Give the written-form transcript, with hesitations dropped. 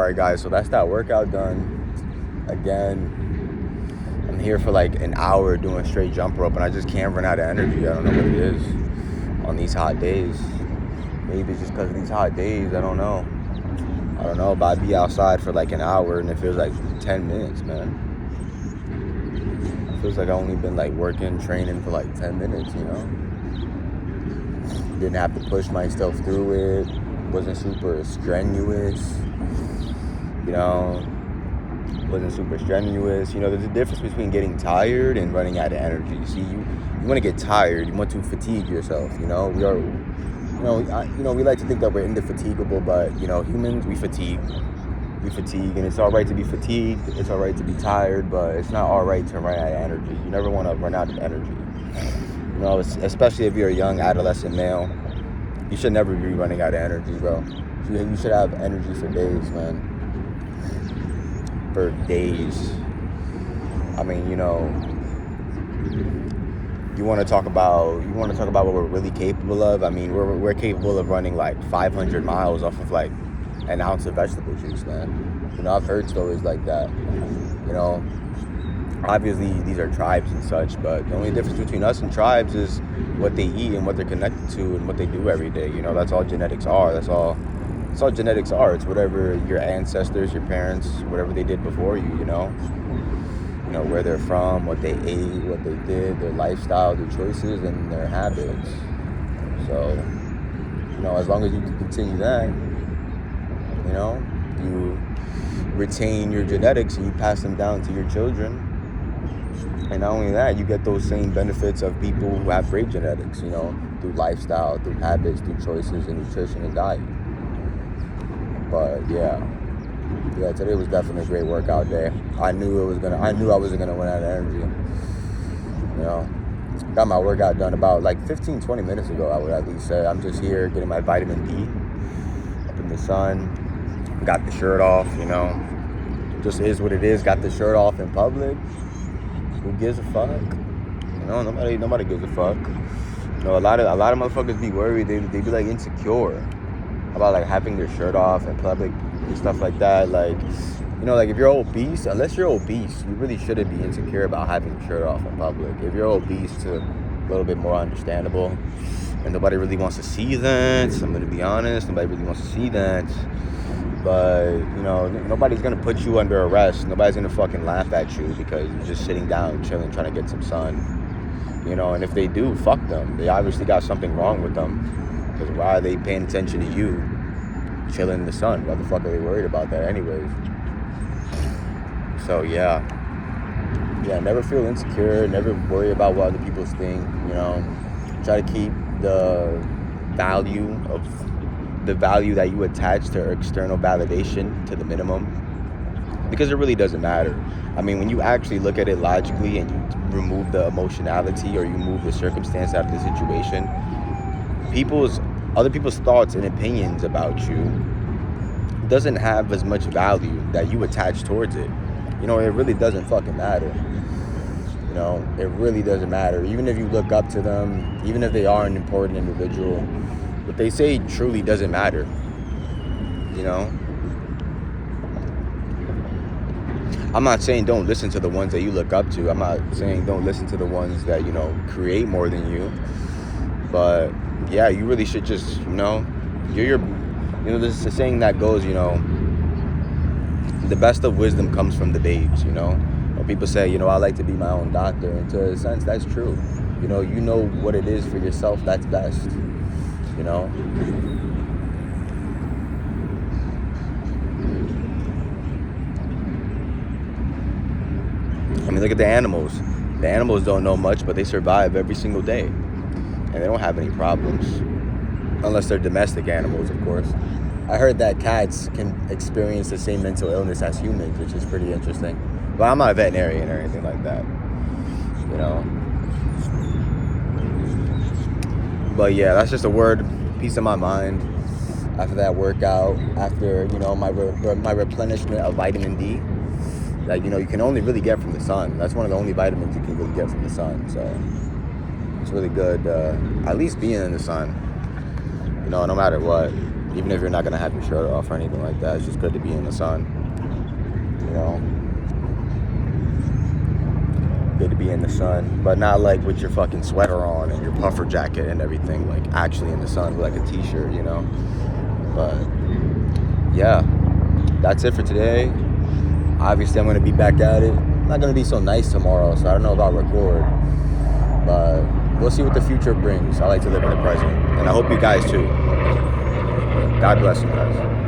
Alright guys, so that's that workout done. Again, I'm here for like an hour doing straight jump rope and I just can't run out of energy. I don't know what it is on these hot days. Maybe it's just because of these hot days, I don't know, but I'd be outside for like an hour and it feels like 10 minutes, man. It feels like I only been like training for like 10 minutes, Didn't have to push myself through it. Wasn't super strenuous, wasn't super strenuous. There's a difference between getting tired and running out of energy. See, you want to get tired, you want to fatigue yourself, we like to think that we're indefatigable, but, humans, we fatigue, and it's all right to be fatigued, it's all right to be tired, but it's not all right to run out of energy. You never want to run out of energy, especially if you're a young adolescent male. You should never be running out of energy, bro. You should have energy for days, man. For days. I mean, you want to talk about what we're really capable of. I mean, we're capable of running like 500 miles off of like an ounce of vegetable juice, man. I've heard stories like that. Obviously these are tribes and such, but the only difference between us and tribes is what they eat and what they're connected to and what they do every day. That's all genetics are. That's all genetics are. It's whatever your ancestors, your parents, whatever they did before you, where they're from, what they ate, what they did, their lifestyle, their choices, and their habits. So, as long as you can continue that, you retain your genetics and you pass them down to your children. And not only that, you get those same benefits of people who have great genetics, through lifestyle, through habits, through choices and nutrition and diet. But yeah, today was definitely a great workout day. I knew I wasn't gonna run out of energy. Got my workout done about like 15-20 minutes ago, I would at least say. I'm just here getting my vitamin D up in the sun. Got the shirt off, just is what it is. Got the shirt off in public. Who gives a fuck? Nobody gives a fuck. A lot of motherfuckers be worried. They be like insecure about like having their shirt off in public and stuff like that. Like, like if you're obese, unless you're obese, you really shouldn't be insecure about having your shirt off in public. If you're obese, it's a little bit more understandable. And nobody really wants to see that. I'm gonna be honest. Nobody really wants to see that. But, nobody's going to put you under arrest. Nobody's going to fucking laugh at you because you're just sitting down, chilling, trying to get some sun. And if they do, fuck them. They obviously got something wrong with them. Because why are they paying attention to you chilling in the sun? Why the fuck are they worried about that anyways? So, yeah, never feel insecure. Never worry about what other people think. Try to keep the value that you attach to external validation to the minimum, because it really doesn't matter. I mean, when you actually look at it logically and you remove the emotionality or you move the circumstance out of the situation, other people's thoughts and opinions about you doesn't have as much value that you attach towards it. It really doesn't fucking matter. It really doesn't matter. Even if you look up to them, even if they are an important individual, what they say truly doesn't matter, I'm not saying don't listen to the ones that you look up to. I'm not saying don't listen to the ones that, create more than you. But, yeah, you really should just, there's a saying that goes, the best of wisdom comes from the babes, When people say, I like to be my own doctor. And to a sense, that's true. You know what it is for yourself that's best. I mean, look at the animals. The animals don't know much, but they survive every single day. And they don't have any problems. Unless they're domestic animals, of course. I heard that cats can experience the same mental illness as humans, which is pretty interesting. But I'm not a veterinarian or anything like that. But yeah, that's just a piece of my mind after that workout, after, my replenishment of vitamin D that, you can only really get from the sun. That's one of the only vitamins you can really get from the sun. So it's really good, at least being in the sun, no matter what. Even if you're not gonna have your shirt off or anything like that, it's just good to be in the sun. You know, good to be in the sun, but not like with your fucking sweater on and your puffer jacket and everything. Like actually in the sun with like a t-shirt, you know. But yeah, that's it for today. Obviously, I'm gonna be back at it. Not gonna be so nice tomorrow, so I don't know about record, but we'll see what the future brings. I like to live in the present, and I hope you guys too. God bless you guys.